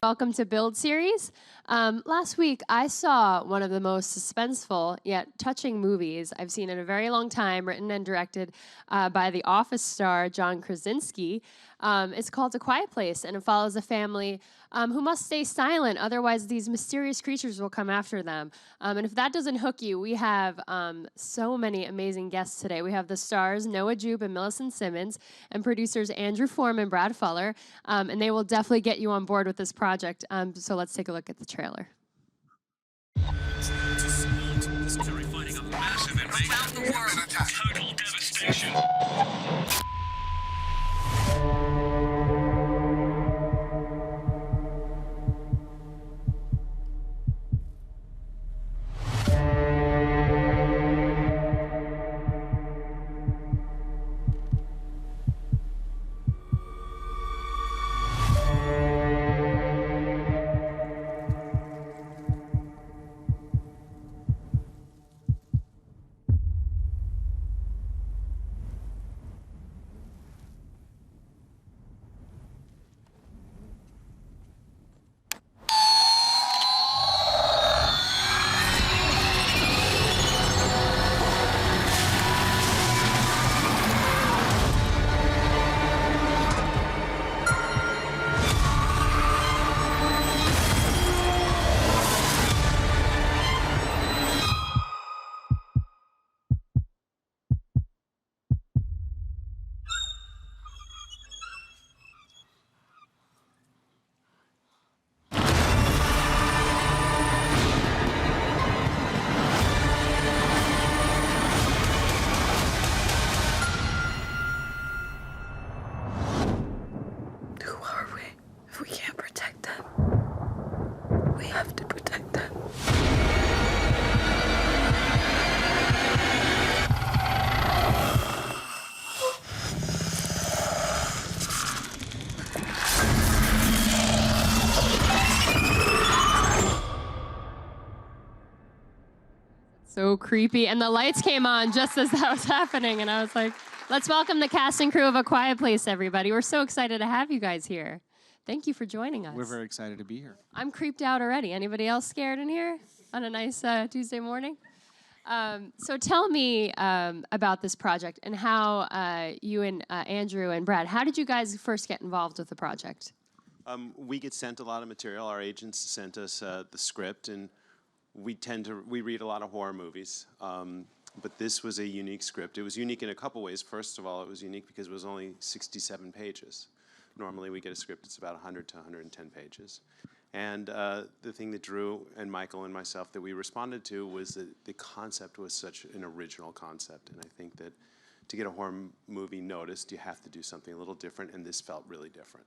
Welcome to Build Series. Last week, I saw one of the most suspenseful yet touching movies I've seen in a very long time, written and directed by The Office star John Krasinski. It's called A Quiet Place, and it follows a family who must stay silent, otherwise these mysterious creatures will come after them. And if that doesn't hook you, we have so many amazing guests today. We have the stars Noah Jupe and Millicent Simmonds, and producers Andrew Form and Brad Fuller, and they will definitely get you on board with this project. So let's take a look at the trailer. They're fighting a massive invasion. Total devastation. So creepy. And the lights came on just as that was happening. And I was like, let's welcome the cast and crew of A Quiet Place, everybody. We're so excited to have you guys here. Thank you for joining us. We're very excited to be here. I'm creeped out already. Anybody else scared in here on a nice Tuesday morning? So tell me about this project and how you and Andrew and Brad, how did you guys first get involved with the project? We get sent a lot of material. Our agents sent us the script, and we read a lot of horror movies, but this was a unique script. It was unique in a couple ways. First of all, it was unique because it was only 67 pages. Normally we get a script that's about 100 to 110 pages. And the thing that Drew and Michael and myself that we responded to was that the concept was such an original concept. And I think that to get a horror movie noticed, you have to do something a little different, and this felt really different.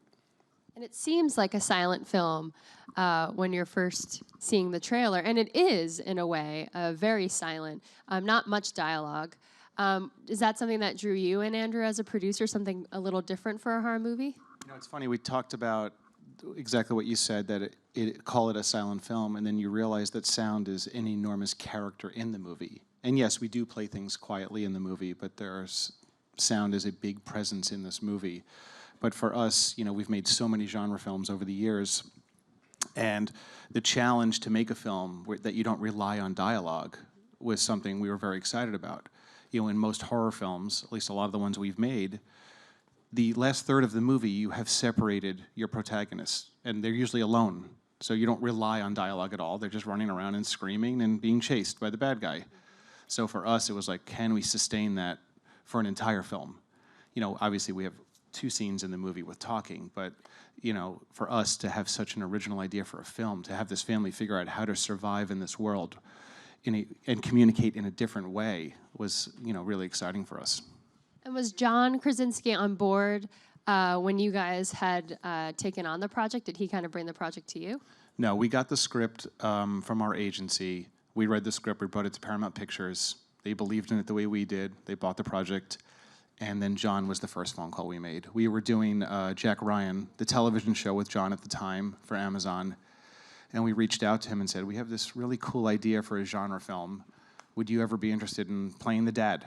And it seems like a silent film when you're first seeing the trailer, and it is, in a way, very silent, not much dialogue. Is that something that drew you in, Andrew, as a producer, something a little different for a horror movie? You know, it's funny, we talked about exactly what you said, that call it a silent film, and then you realize that sound is an enormous character in the movie. And yes, we do play things quietly in the movie, but sound is a big presence in this movie. But for us, you know, we've made so many genre films over the years, and the challenge to make a film that you don't rely on dialogue was something we were very excited about. You know, in most horror films, at least a lot of the ones we've made, the last third of the movie, you have separated your protagonists, and they're usually alone. So you don't rely on dialogue at all. They're just running around and screaming and being chased by the bad guy. So for us, it was like, can we sustain that for an entire film? You know, obviously we have 2 scenes in the movie with talking, but you know, for us to have such an original idea for a film, to have this family figure out how to survive in this world and communicate in a different way was, you know, really exciting for us. And was John Krasinski on board when you guys had taken on the project? Did he kind of bring the project to you? No, we got the script from our agency. We read the script, we brought it to Paramount Pictures. They believed in it the way we did. They bought the project. And then John was the first phone call we made. We were doing Jack Ryan, the television show with John at the time for Amazon. And we reached out to him and said, we have this really cool idea for a genre film. Would you ever be interested in playing the dad?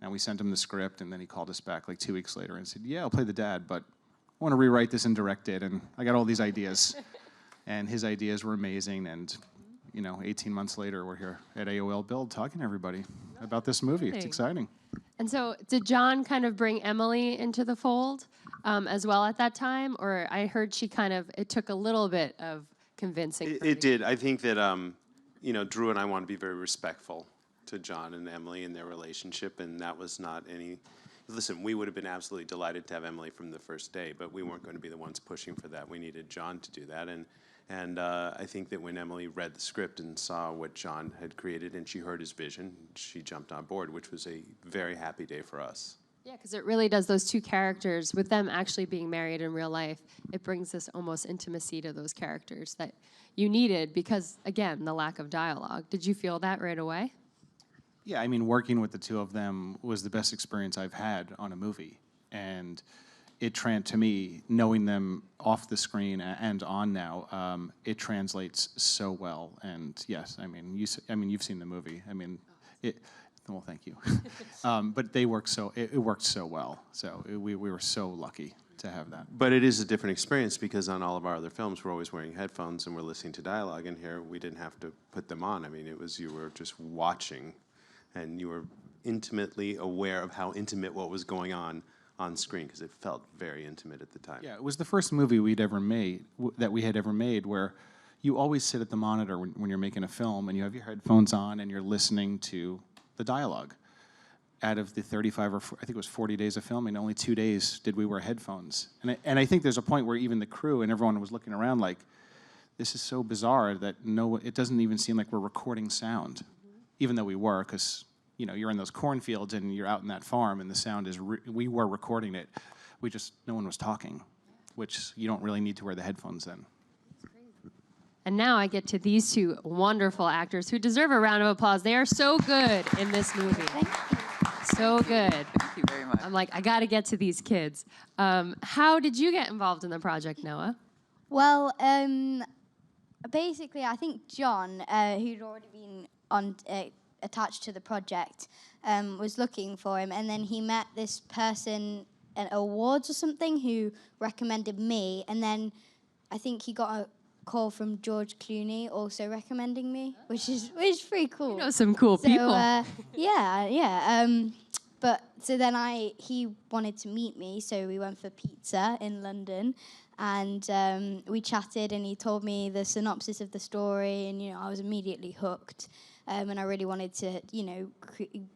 And we sent him the script, and then he called us back like 2 weeks later and said, yeah, I'll play the dad, but I want to rewrite this and direct it, and I got all these ideas. and his ideas were amazing. And 18 months later, we're here at AOL Build talking to everybody about this movie. It's exciting. And so, did John kind of bring Emily into the fold as well at that time, or I heard it took a little bit of convincing. It did. I think that Drew and I want to be very respectful to John and Emily and their relationship, and that was not any. Listen, we would have been absolutely delighted to have Emily from the first day, but we weren't going to be the ones pushing for that. We needed John to do that, and I think that when Emily read the script and saw what John had created and she heard his vision, she jumped on board, which was a very happy day for us. Yeah, because it really does, those two characters, with them actually being married in real life, it brings this almost intimacy to those characters that you needed because, again, the lack of dialogue. Did you feel that right away? Yeah, I mean, working with the two of them was the best experience I've had on a movie. And to me, knowing them off the screen and on now, it translates so well. And yes, you've seen the movie. Well, thank you. But it worked so well. So we were so lucky to have that. But it is a different experience because on all of our other films, we're always wearing headphones and we're listening to dialogue. And here, we didn't have to put them on. You were just watching, and you were intimately aware of how intimate what was going on screen because it felt very intimate at the time. Yeah, it was the first movie we had ever made where you always sit at the monitor when you're making a film and you have your headphones on and you're listening to the dialogue. Out of the 35 or I think it was 40 days of filming, only 2 days did we wear headphones. And I think there's a point where even the crew and everyone was looking around like, this is so bizarre that it doesn't even seem like we're recording sound, even though we were, because you're in those cornfields and you're out in that farm and the sound is, we were recording it. No one was talking, which you don't really need to wear the headphones then. And now I get to these two wonderful actors who deserve a round of applause. They are so good in this movie. Thank you. So good. Thank you very much. I'm like, I got to get to these kids. How did you get involved in the project, Noah? Well, basically, I think John, who'd already been attached to the project, was looking for him, and then he met this person at awards or something who recommended me, and then I think he got a call from George Clooney also recommending me, which is pretty cool. You know some cool people. Yeah. But so then he wanted to meet me, so we went for pizza in London, and we chatted, and he told me the synopsis of the story, and I was immediately hooked, and I really wanted to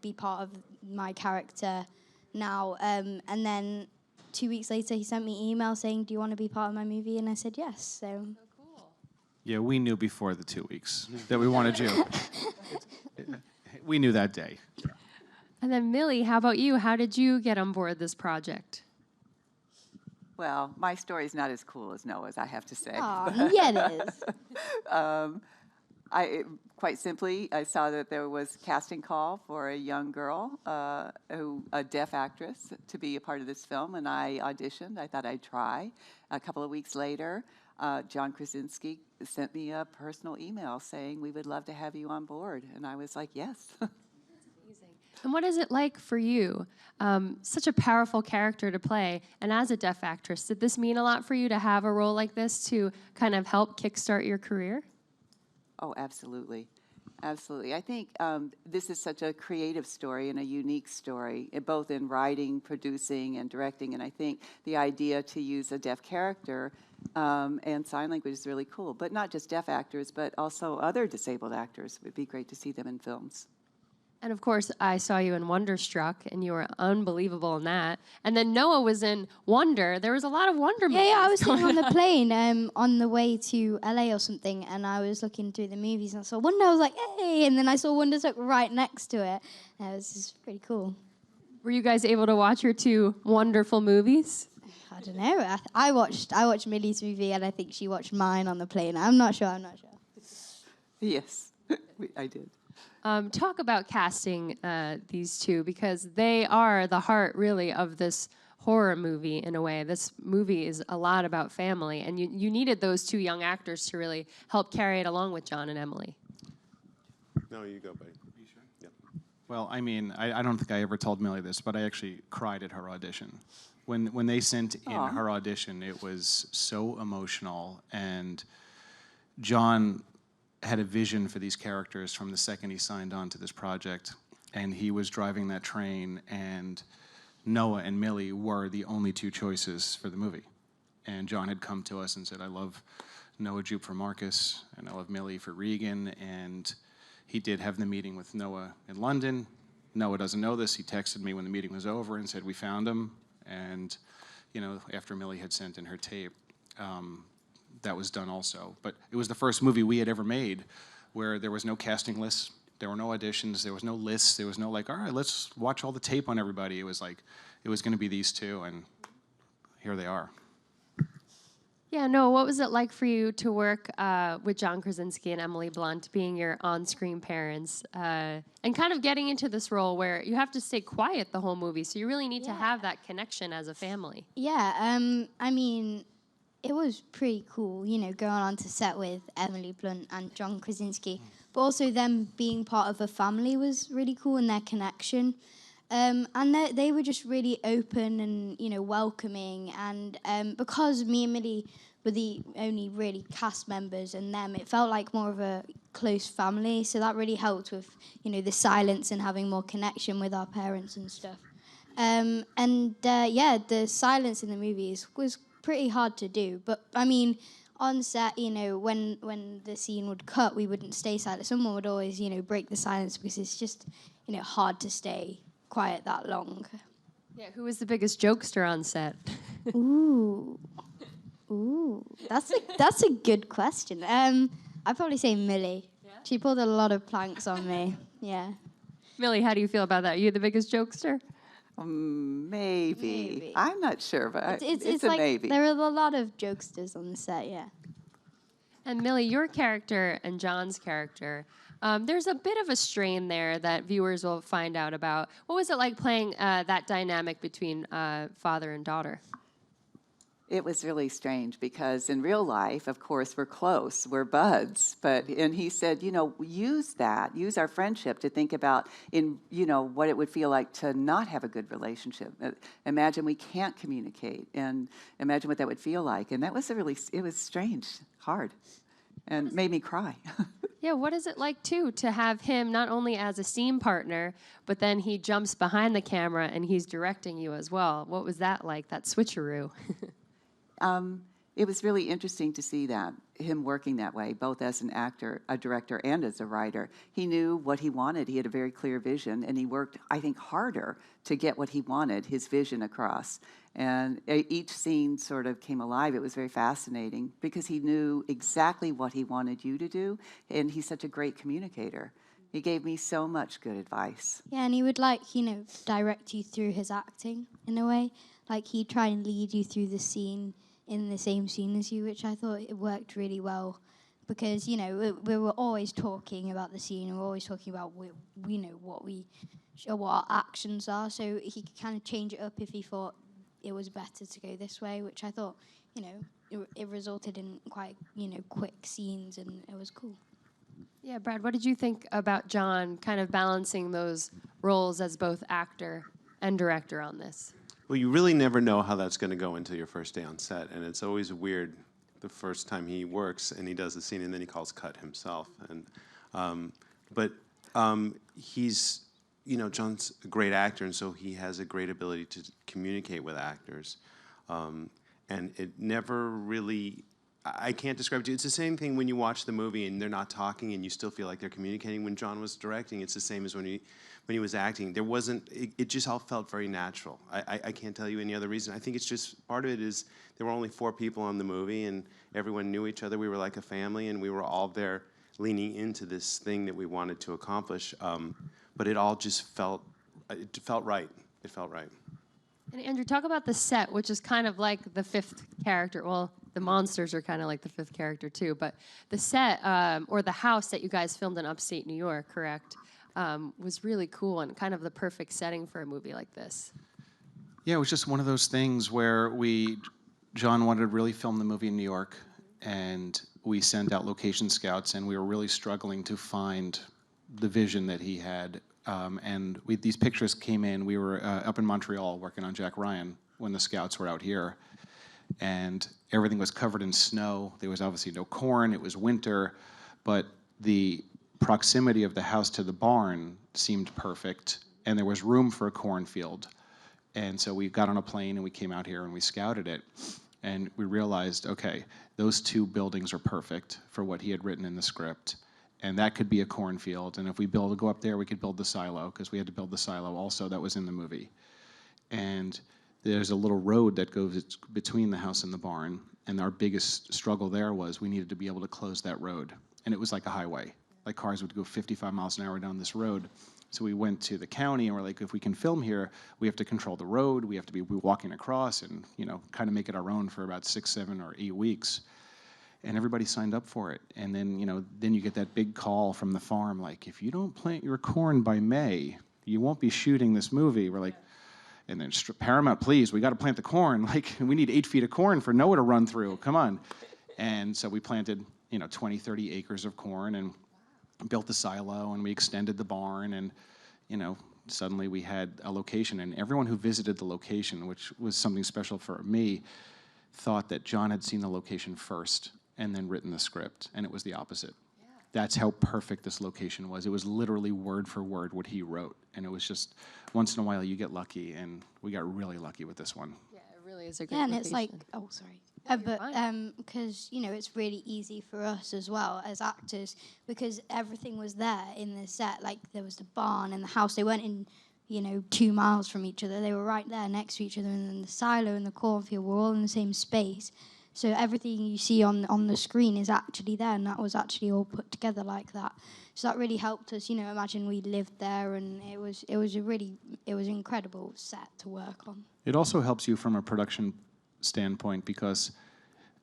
be part of my character now, and then 2 weeks later he sent me an email saying, do you want to be part of my movie? And I said yes. So yeah, we knew before the 2 weeks that we wanted you. We knew that day. And then Millie, how about you? How did you get on board this project? Well, my story's not as cool as Noah's, I have to say. Aw, yeah, it is. Quite simply, I saw that there was a casting call for a young girl, a deaf actress, to be a part of this film, and I auditioned. I thought I'd try. A couple of weeks later, John Krasinski sent me a personal email saying, we would love to have you on board. And I was like, yes. And what is it like for you? Such a powerful character to play. And as a deaf actress, did this mean a lot for you to have a role like this to kind of help kickstart your career? Oh, absolutely. Absolutely. I think this is such a creative story and a unique story, both in writing, producing, and directing. And I think the idea to use a deaf character and sign language is really cool. But not just deaf actors, but also other disabled actors. It would be great to see them in films. And of course, I saw you in Wonderstruck, and you were unbelievable in that. And then Noah was in Wonder. There was a lot of Wonder movies. Yeah, I was sitting on the plane on the way to LA or something, and I was looking through the movies, and I saw Wonder. I was like, hey! And then I saw Wonderstruck right next to it. It was just pretty cool. Were you guys able to watch your two wonderful movies? I don't know. I watched Millie's movie, and I think she watched mine on the plane. I'm not sure. Yes, I did. Talk about casting these two, because they are the heart, really, of this horror movie in a way. This movie is a lot about family, and you needed those two young actors to really help carry it along with John and Emily. No, you go, buddy. Are you sure? Yep. Well, I mean, I don't think I ever told Millie this, but I actually cried at her audition. When they sent in her audition, it was so emotional, and John had a vision for these characters from the second he signed on to this project, and he was driving that train, and Noah and Millie were the only two choices for the movie. And John had come to us and said, I love Noah Jupe for Marcus, and I love Millie for Regan, and he did have the meeting with Noah in London. Noah doesn't know this. He texted me when the meeting was over and said, we found him. And, you know, after Millie had sent in her tape, that was done also. But it was the first movie we had ever made where there was no casting lists, there were no auditions, there was no lists, there was no like, all right, let's watch all the tape on everybody. It was like, it was going to be these two, and here they are. Yeah, no, what was it like for you to work with John Krasinski and Emily Blunt, being your on-screen parents, and kind of getting into this role where you have to stay quiet the whole movie, so you really need to have that connection as a family? Yeah, I mean, it was pretty cool, you know, going on to set with Emily Blunt and John Krasinski, but also them being part of a family was really cool, and their connection. And they were just really open and, you know, welcoming. And because me and Millie were the only really cast members and them, it felt like more of a close family. So that really helped with, you know, the silence and having more connection with our parents and stuff. Yeah, the silence in the movies was pretty hard to do. But, I mean, on set, you know, when the scene would cut, we wouldn't stay silent. Someone would always, you know, break the silence because it's just, you know, hard to stay quiet that long. Yeah, who was the biggest jokester on set? Ooh, that's a good question. I'd probably say Millie. Yeah? She pulled a lot of pranks on me. Yeah. Millie, how do you feel about that? Are you the biggest jokester? Maybe. I'm not sure, but it's a like maybe. There are a lot of jokesters on the set, yeah. And Millie, your character and John's character, there's a bit of a strain there that viewers will find out about. What was it like playing that dynamic between father and daughter? It was really strange because in real life, of course, we're close, we're buds. And he said, you know, use our friendship to think about you know, what it would feel like to not have a good relationship. Imagine we can't communicate, and imagine what that would feel like. And that was it was strange, hard, and made me cry. Yeah, what is it like, too, to have him not only as a scene partner, but then he jumps behind the camera and he's directing you as well? What was that like, that switcheroo? It was really interesting to see him working that way, both as an actor, a director, and as a writer. He knew what he wanted. He had a very clear vision, and he worked, I think, harder to get what he wanted, his vision across. And each scene sort of came alive. It was very fascinating because he knew exactly what he wanted you to do, and he's such a great communicator. He gave me so much good advice. Yeah, and he would, like, you know, direct you through his acting in a way. Like, he'd try and lead you through the scene in the same scene as you, which I thought it worked really well. Because, you know, we were always talking about the scene, and we were always talking about, we know what our actions are, so he could kind of change it up if he thought it was better to go this way, which I thought, you know, it resulted in quite, you know, quick scenes, and it was cool. Yeah, Brad, what did you think about John kind of balancing those roles as both actor and director on this? Well, you really never know how that's going to go until your first day on set, and it's always weird the first time he works and he does the scene and then he calls cut himself. And he's, you know, John's a great actor, and so he has a great ability to communicate with actors, and it never really. I can't describe it to you. It's the same thing when you watch the movie and they're not talking and you still feel like they're communicating. When John was directing, it's the same as when he was acting. There wasn't, it just all felt very natural. I can't tell you any other reason. I think it's just, part of it is there were only 4 people on the movie and everyone knew each other. We were like a family and we were all there leaning into this thing that we wanted to accomplish. But it all just felt right. It felt right. And Andrew, talk about the set, which is kind of like the 5th character. Well, the monsters are kind of like the 5th character too, but the set, or the house that you guys filmed in upstate New York, correct, was really cool and kind of the perfect setting for a movie like this. Yeah, it was just one of those things where John wanted to really film the movie in New York, and we sent out location scouts, and we were really struggling to find the vision that he had. And these pictures came in. We were up in Montreal working on Jack Ryan when the scouts were out here. and everything was covered in snow. There was obviously no corn. It was winter, but the proximity of the house to the barn seemed perfect, and there was room for a cornfield. And so we got on a plane and we came out here and we scouted it, and we realized, okay, those two buildings are perfect for what he had written in the script, and that could be a cornfield. And if we go up there, we could build the silo, because we had to build the silo also that was in the movie. And there's a little road that goes between the house and the barn, and our biggest struggle there was we needed to be able to close that road. And it was like a highway. Like cars would go 55 miles an hour down this road. So we went to the county and we're like, if we can film here, we have to control the road, we have to be walking across and, you know, kind of make it our own for about 6, 7, or 8 weeks. And everybody signed up for it. And then, you know, then you get that big call from the farm, like, if you don't plant your corn by May, you won't be shooting this movie. We're like, and then Paramount, please, we got to plant the corn. Like, we need 8 feet of corn for Noah to run through. Come on. And so we planted, you know, 20, 30 acres of corn and built the silo, and we extended the barn, and, you know, suddenly we had a location. And everyone who visited the location, which was something special for me, thought that John had seen the location first and then written the script, and it was the opposite. That's how perfect this location was. It was literally word for word what he wrote. And it was just, once in a while you get lucky, and we got really lucky with this one. Yeah, it really is a great Yeah, and location. it's like, oh, sorry. But because, you know, it's really easy for us as well as actors, because everything was there in the set. Like, there was the barn and the house. They weren't in, you know, 2 miles from each other. They were right there next to each other. And then the silo and the cornfield were all in the same space. So everything you see on the screen is actually there, and that was actually all put together like that. So that really helped us. You know, imagine we lived there, and it was an incredible set to work on. It also helps you from a production standpoint, because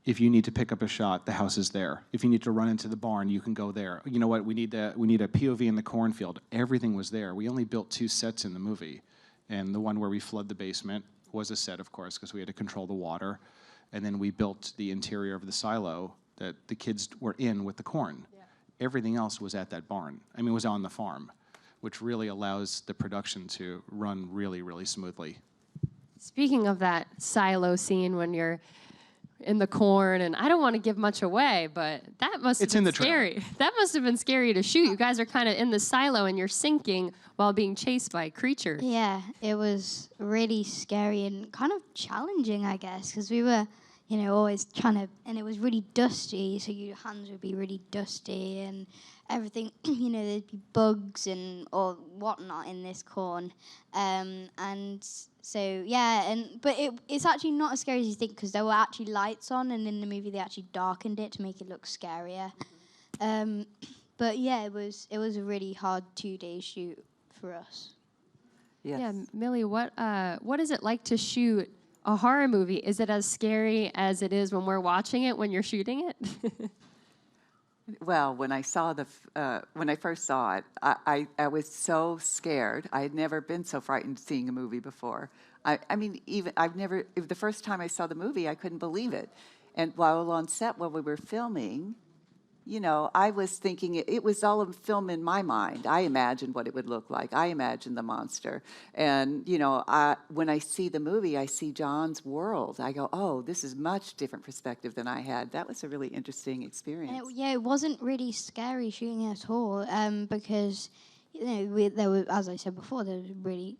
if you need to pick up a shot, the house is there. If you need to run into the barn, you can go there. You know what? We need a POV in the cornfield. Everything was there. We only built 2 sets in the movie, and the one where we flood the basement was a set, of course, because we had to control the water. And then we built the interior of the silo that the kids were in with the corn. Yeah. Everything else was at that barn. I mean, it was on the farm, which really allows the production to run really, really smoothly. Speaking of that silo scene when you're in the corn, and I don't want to give much away, but that must have been scary. That must have been scary to shoot. You guys are kind of in the silo and you're sinking while being chased by creatures. Yeah, it was really scary and kind of challenging, I guess, because we were, you know, always trying to, and it was really dusty, so your hands would be really dusty and everything, you know, there'd be bugs and or whatnot in this corn. And so, yeah, but it's actually not as scary as you think, because there were actually lights on, and in the movie they actually darkened it to make it look scarier. But yeah, it was a really hard 2-day shoot for us. Yes. Yeah, Millie, what is it like to shoot a horror movie? Is it as scary as it is when we're watching it when you're shooting it? Well, when I first saw it, I was so scared. I had never been so frightened seeing a movie before. I mean, the first time I saw the movie, I couldn't believe it. And while on set, while we were filming, you know, I was thinking it was all a film in my mind. I imagined what it would look like. I imagined the monster. And, you know, when I see the movie, I see John's world. I go, oh, this is much different perspective than I had. That was a really interesting experience. And it wasn't really scary shooting at all, because, you know, there were, as I said before, there was a really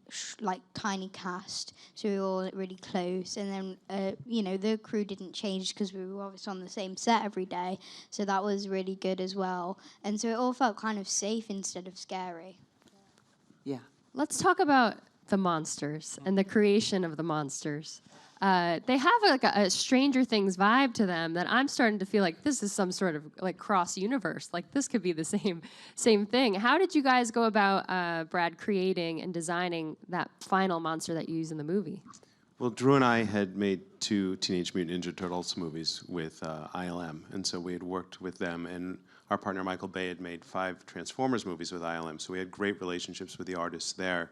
tiny cast, so we were all really close. And then, you know, the crew didn't change because we were obviously on the same set every day, so that was really good as well. And so it all felt kind of safe instead of scary. Yeah. Let's talk about the monsters and the creation of the monsters. They have like a Stranger Things vibe to them that I'm starting to feel like this is some sort of like cross universe. Like this could be the same thing. How did you guys go about, Brad, creating and designing that final monster that you use in the movie? Well, Drew and I had made 2 Teenage Mutant Ninja Turtles movies with ILM, and so we had worked with them, and our partner Michael Bay had made 5 Transformers movies with ILM, so we had great relationships with the artists there.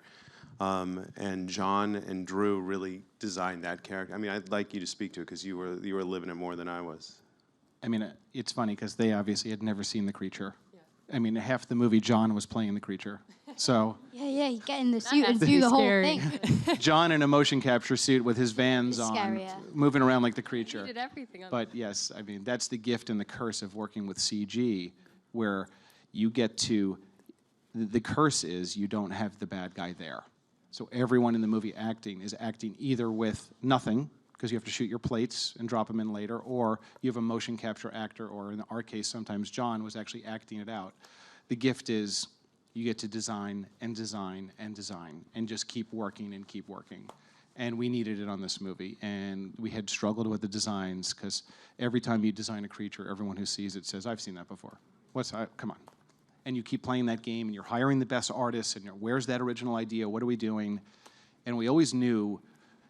And John and Drew really designed that character. I mean, I'd like you to speak to it because you were living it more than I was. I mean, it's funny because they obviously had never seen the creature. I mean, half the movie, John was playing the creature. So Yeah, you get in the suit and has to do be the whole scary. thing. John in a motion capture suit with his Vans It's on, scarier. moving around like the creature. He did everything on But yes, I mean, that's the gift and the curse of working with CG, where you get to, the curse is you don't have the bad guy there. So everyone in the movie is acting either with nothing, because you have to shoot your plates and drop them in later, or you have a motion capture actor, or in our case, sometimes John was actually acting it out. The gift is you get to design and design and design and just keep working and keep working. And we needed it on this movie, and we had struggled with the designs, because every time you design a creature, everyone who sees it says, I've seen that before. Come on. And you keep playing that game, and you're hiring the best artists, and where's that original idea? What are we doing? And we always knew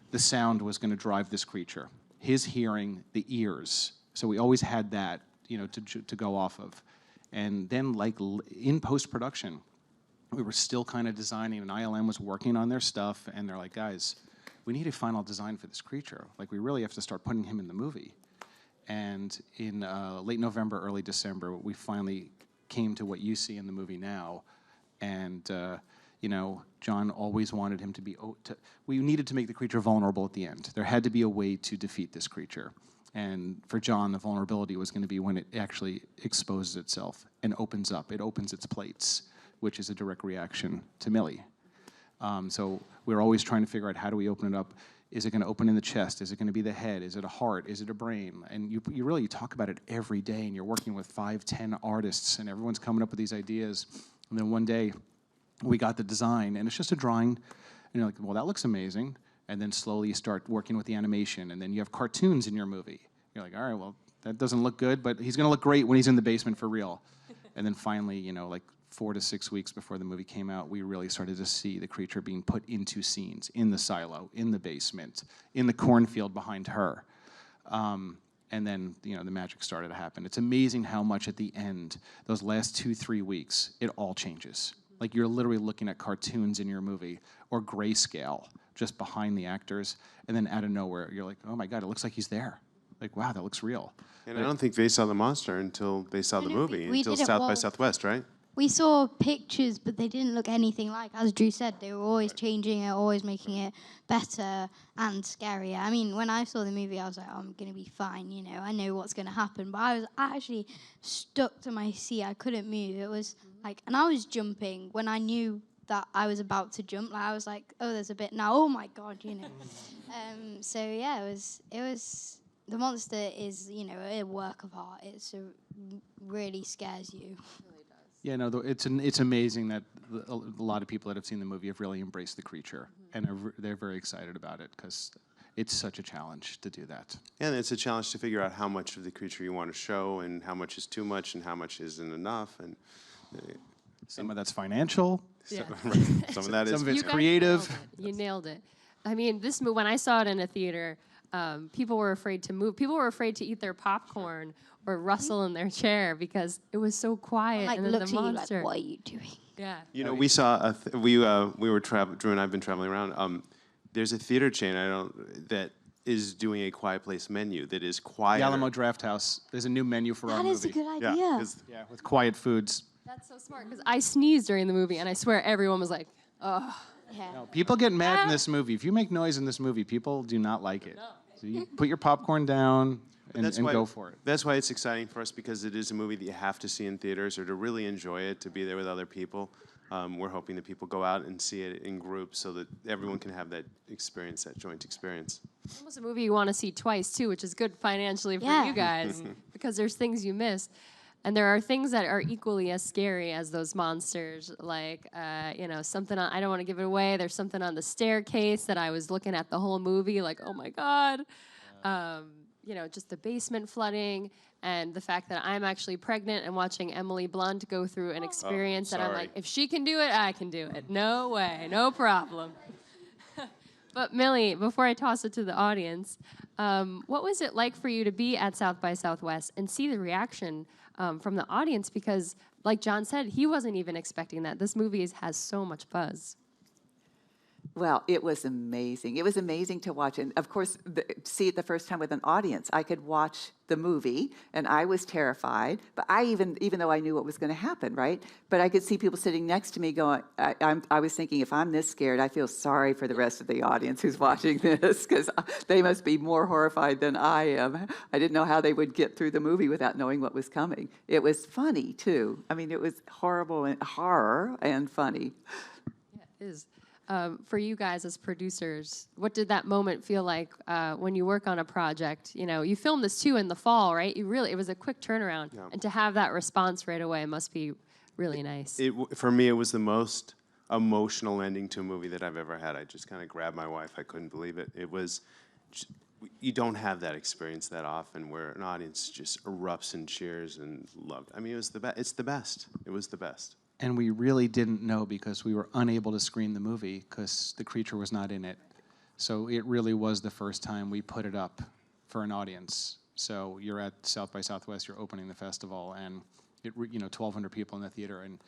the sound was going to drive this creature. His hearing, the ears. So we always had that, to go off of. And then, like, in post-production, we were still kind of designing, and ILM was working on their stuff, and they're like, guys, we need a final design for this creature. Like, we really have to start putting him in the movie. And in late November, early December, we finally came to what you see in the movie now. And, John always wanted him to be, we needed to make the creature vulnerable at the end. There had to be a way to defeat this creature. And for John, the vulnerability was going to be when it actually exposes itself and opens up. It opens its plates, which is a direct reaction to Millie. So we're always trying to figure out, how do we open it up? Is it going to open in the chest? Is it going to be the head? Is it a heart? Is it a brain? And you really talk about it every day, and you're working with 5, 10 artists, and everyone's coming up with these ideas. And then one day, we got the design, and it's just a drawing, and you're like, well, that looks amazing. And then slowly you start working with the animation, and then you have cartoons in your movie. You're like, all right, well, that doesn't look good, but he's going to look great when he's in the basement for real. And then finally, like 4 to 6 weeks before the movie came out, we really started to see the creature being put into scenes, in the silo, in the basement, in the cornfield behind her. And then, the magic started to happen. It's amazing how much at the end, those last 2-3 weeks, it all changes. Like, you're literally looking at cartoons in your movie, or grayscale, just behind the actors, and then out of nowhere, you're like, oh my God, it looks like he's there. Like, wow, that looks real. And I don't think they saw the monster until they saw the movie, until South by Southwest, right? We saw pictures, but they didn't look anything like, as Drew said, they were always changing it, always making it better and scarier. I mean, when I saw the movie, I was like, oh, I'm going to be fine, I know what's going to happen. But I was actually stuck to my seat. I couldn't move. It was like, and I was jumping when I knew that I was about to jump. Like, I was like, oh, there's a bit now. Oh my God, So yeah, it was. The monster is, a work of art. It really scares you. Yeah, no, it's amazing that a lot of people that have seen the movie have really embraced the creature, and they're very excited about it, because it's such a challenge to do that. And it's a challenge to figure out how much of the creature you want to show, and how much is too much, and how much isn't enough, and some of that's financial. Yeah. Some of that is Some of it's You guys creative. nailed it. You nailed it. I mean, this movie, when I saw it in a theater, people were afraid to move. People were afraid to eat their popcorn or rustle in their chair because it was so quiet. Like, and then look the to you monster. like, what are you doing? Yeah. we saw we were Drew and I've been traveling around. There's a theater chain that is doing a Quiet Place menu that is quiet. The Alamo Draft House. There's a new menu for our That is movie. a good idea. Yeah, with quiet foods. That's so smart because I sneezed during the movie and I swear everyone was like, oh. Yeah. No, people get mad in this movie. If you make noise in this movie, people do not like it. So you put your popcorn down and go for it. That's why it's exciting for us, because it is a movie that you have to see in theaters, or to really enjoy it, to be there with other people. We're hoping that people go out and see it in groups so that everyone can have that experience, that joint experience. It's almost a movie you want to see twice too, which is good financially for Yeah. you guys because there's things you miss. And there are things that are equally as scary as those monsters, like, something on, I don't want to give it away, there's something on the staircase that I was looking at the whole movie, like, oh my God. Just the basement flooding, and the fact that I'm actually pregnant and watching Emily Blunt go through an experience that I'm sorry. like, if she can do it, I can do it. No way, no problem. But Millie, before I toss it to the audience, what was it like for you to be at South by Southwest and see the reaction from the audience? Because, like John said, he wasn't even expecting that. This movie has so much buzz. Well, it was amazing. It was amazing to watch. And of course, see it the first time with an audience. I could watch the movie and I was terrified, but even though I knew what was going to happen, right? But I could see people sitting next to me going, I was thinking, if I'm this scared, I feel sorry for the rest of the audience who's watching this, because they must be more horrified than I am. I didn't know how they would get through the movie without knowing what was coming. It was funny, too. I mean, it was horror and funny. Yeah, it is. For you guys as producers, what did that moment feel like when you work on a project? You know, you filmed this too in the fall, right? It was a quick turnaround, and to have that response right away must be really nice. For me, it was the most emotional ending to a movie that I've ever had. I just kind of grabbed my wife. I couldn't believe it. It was, you don't have that experience that often where an audience just erupts and cheers and loved. I mean, it was the best. It's the best. It was the best. And we really didn't know because we were unable to screen the movie because the creature was not in it. So it really was the first time we put it up for an audience. So you're at South by Southwest, you're opening the festival, and 1,200 people in the theater, and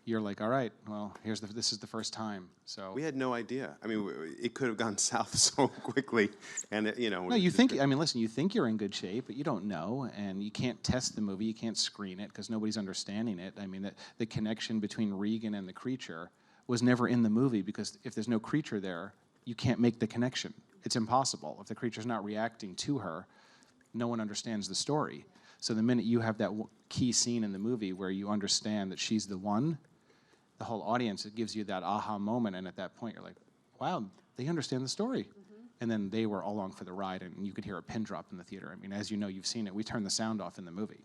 you're like, all right, well, this is the first time. So We had no idea. I mean, it could have gone south so quickly, and no, you think. I mean, listen, you think you're in good shape, but you don't know, and you can't test the movie. You can't screen it because nobody's understanding it. I mean, the connection between Regan and the creature was never in the movie because if there's no creature there, you can't make the connection. It's impossible. If the creature's not reacting to her, no one understands the story. So the minute you have that key scene in the movie where you understand that she's the one, the whole audience, it gives you that aha moment, and at that point you're like, wow, they understand the story. And then they were all along for the ride, and you could hear a pin drop in the theater. I mean, as you know, you've seen it. We turn the sound off in the movie.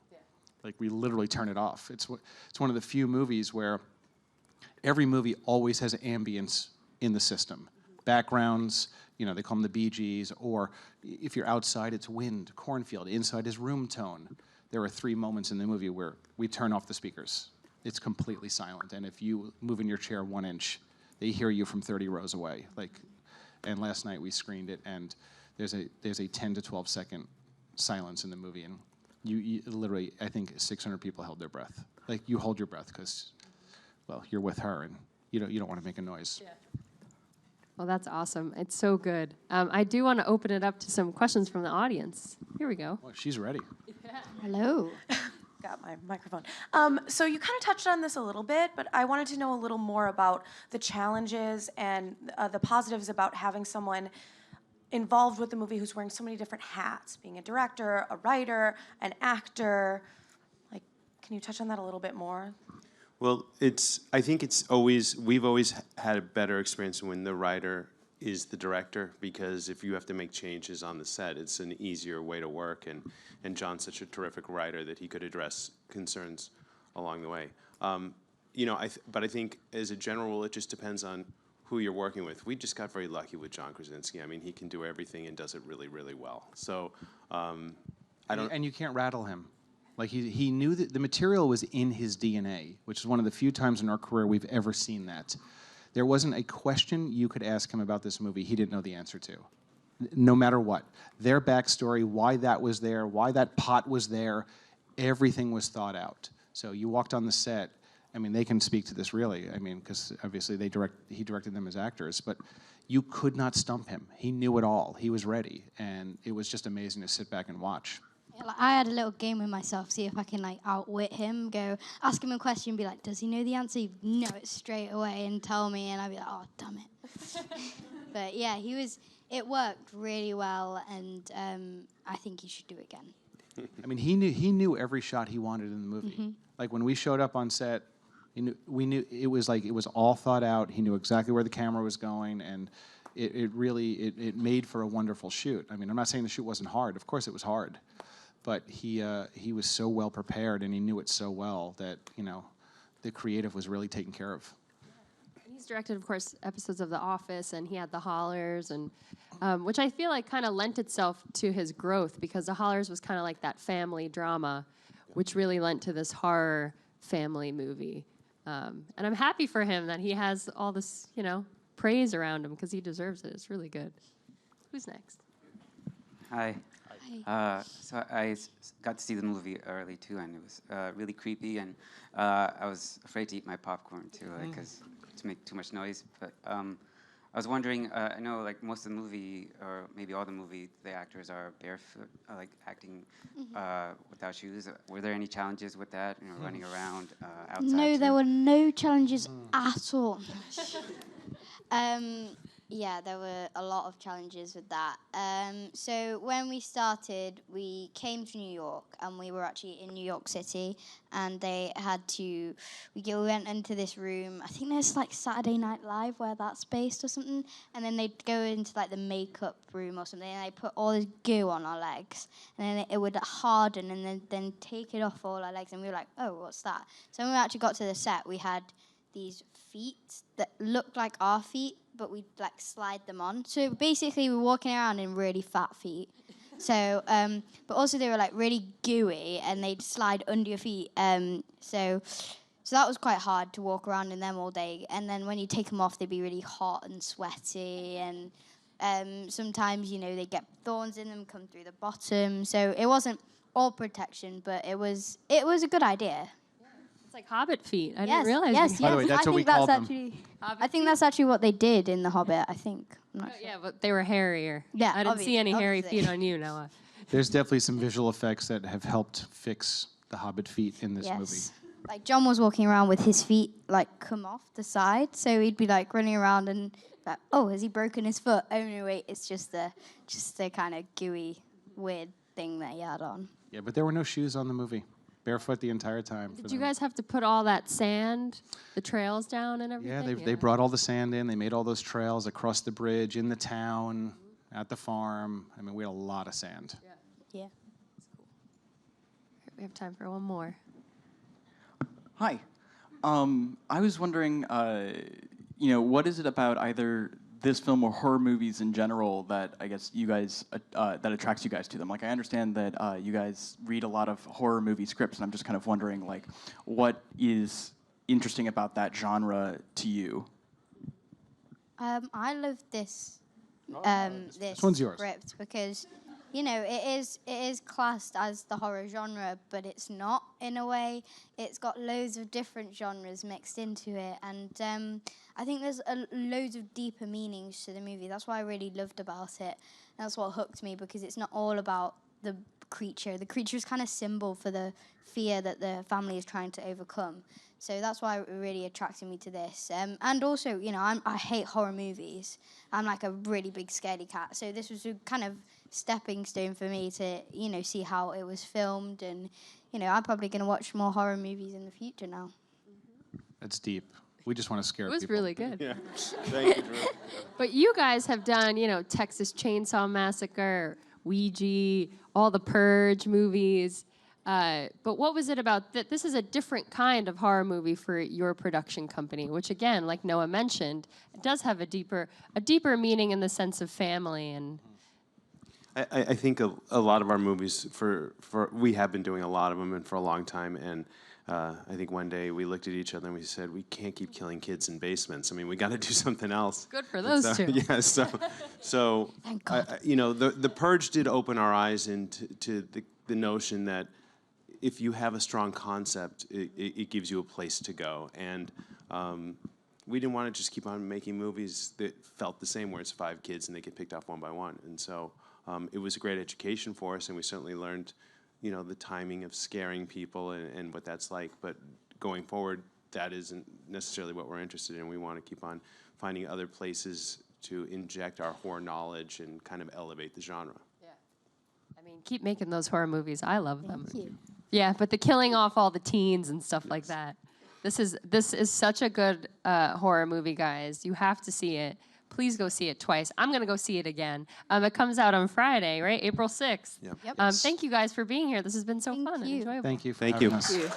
Like, we literally turn it off. It's one of the few movies where every movie always has ambience in the system. Backgrounds, they call them the Bee Gees, or if you're outside, it's wind, cornfield. Inside is room tone. There are 3 moments in the movie where we turn off the speakers. It's completely silent, and if you move in your chair 1 inch, they hear you from 30 rows away. And last night we screened it, and there's a 10 to 12 second silence in the movie, and you literally, I think 600 people held their breath. Like, you hold your breath because, well, you're with her, and you don't want to make a noise. Yeah. Well, that's awesome. It's so good. I do want to open it up to some questions from the audience. Here we go. Well, she's ready. Hello. Got my microphone. So you kind of touched on this a little bit, but I wanted to know a little more about the challenges and the positives about having someone involved with the movie who's wearing so many different hats, being a director, a writer, an actor. Like, can you touch on that a little bit more? Well, I think we've always had a better experience when the writer is the director, because if you have to make changes on the set, it's an easier way to work, and John's such a terrific writer that he could address concerns along the way. But I think as a general rule, it just depends on who you're working with. We just got very lucky with John Krasinski. I mean, he can do everything and does it really, really well. So And you can't rattle him. Like, he knew that the material was in his DNA, which is one of the few times in our career we've ever seen that. There wasn't a question you could ask him about this movie he didn't know the answer to, no matter what. Their backstory, why that was there, why that pot was there, everything was thought out. So you walked on the set. I mean, they can speak to this really. I mean, because obviously he directed them as actors, but you could not stump him. He knew it all. He was ready, and it was just amazing to sit back and watch. I had a little game with myself, see if I can outwit him, go ask him a question, be like, does he know the answer? He'd know it straight away and tell me, and I'd be like, oh, damn it. But yeah, it worked really well, and I think he should do it again. I mean, he knew every shot he wanted in the movie. Mm-hmm. Like, when we showed up on set, we knew it was all thought out. He knew exactly where the camera was going, and it really made for a wonderful shoot. I mean, I'm not saying the shoot wasn't hard. Of course it was hard. But he was so well prepared, and he knew it so well that, the creative was really taken care of. And he's directed, of course, episodes of The Office, and he had The Hollers, and which I feel like kind of lent itself to his growth, because The Hollers was kind of like that family drama, which really lent to this horror family movie. And I'm happy for him that he has all this, praise around him, because he deserves it. It's really good. Who's next? Hi. So I got to see the movie early too, and it was really creepy, and I was afraid to eat my popcorn too, because to make too much noise. But I was wondering, I know like most of the movie, or maybe all the movie, the actors are barefoot, like acting without shoes. Were there any challenges with that, running around outside? No, there too? were no challenges at all. Yeah, there were a lot of challenges with that. So when we started, we came to New York, and we were actually in New York City, and they had to, we went into this room, I think there's like Saturday Night Live where that's based or something, and then they'd go into like the makeup room or something, and they put all this goo on our legs, and then it would harden, and then take it off all our legs, and we were like, oh, what's that? So when we actually got to the set, we had these feet that looked like our feet, but we'd like slide them on. So basically, we were walking around in really fat feet. So, but also they were like really gooey, and they'd slide under your feet. So that was quite hard to walk around in them all day. And then when you take them off, they'd be really hot and sweaty, and sometimes they get thorns in them, come through the bottom. So it wasn't all protection, but it was a good idea. It's like Hobbit feet. I Yes, didn't realize. yes, By the way, yes. that's I what we think that's called them. actually. I think that's actually what they did in The Hobbit. I think. I'm not sure. Yeah, but they were hairier. Yeah, I didn't see any hairy obviously. feet on you, Noah. There's definitely some visual effects that have helped fix the Hobbit feet in this movie. Yes. Like John was walking around with his feet like come off the side, so he'd be like running around and like, oh, has he broken his foot? Oh no, wait, it's just the kind of gooey, weird thing that he had on. Yeah, but there were no shoes on the movie. Barefoot the entire time. Did you guys have to put all that sand, the trails down and everything? Yeah, they brought all the sand in. They made all those trails across the bridge, in the town, at the farm. I mean, we had a lot of sand. Yeah. We have time for one more. Hi. I was wondering, what is it about either this film or horror movies in general that I guess you guys, that attracts you guys to them? Like, I understand that you guys read a lot of horror movie scripts, and I'm just kind of wondering, like, what is interesting about that genre to you? I love this this one's yours. script because it is classed as the horror genre, but it's not in a way. It's got loads of different genres mixed into it, and I think there's loads of deeper meanings to the movie. That's what I really loved about it. That's what hooked me, because it's not all about the creature. The creature is kind of symbol for the fear that the family is trying to overcome. So that's why it really attracted me to this. And also, I hate horror movies. I'm like a really big scaredy cat. So this was a kind of stepping stone for me to, see how it was filmed. And, I'm probably going to watch more horror movies in the future now. That's deep. We just want to scare It people. was really good. Yeah. Thank you, Drew. But you guys have done, Texas Chainsaw Massacre, Ouija, all the Purge movies. But what was it about that? This is a different kind of horror movie for your production company, which again, like Noah mentioned, it does have a deeper meaning in the sense of family. And I think a lot of our movies, we have been doing a lot of them and for a long time, and I think one day we looked at each other and we said, we can't keep killing kids in basements. I mean, we got to do something else. good for those two. Yeah, so Thank God. the Purge did open our eyes into the notion that if you have a strong concept, it gives you a place to go. And we didn't want to just keep on making movies that felt the same, where it's 5 kids and they get picked off one by one. And so it was a great education for us, and we certainly learned, the timing of scaring people and what that's like. But going forward, that isn't necessarily what we're interested in. We want to keep on finding other places to inject our horror knowledge and kind of elevate the genre. I mean, keep making those horror movies. I love them. Thank you. Yeah, but the killing off all the teens and stuff like that. This is such a good horror movie, guys. You have to see it. Please go see it twice. I'm going to go see it again. It comes out on Friday, right? April 6th. Yep. Yep. Thank you guys for being here. This has been so Thank fun and you. enjoyable. Thank you for Thank having you. us. Thank you.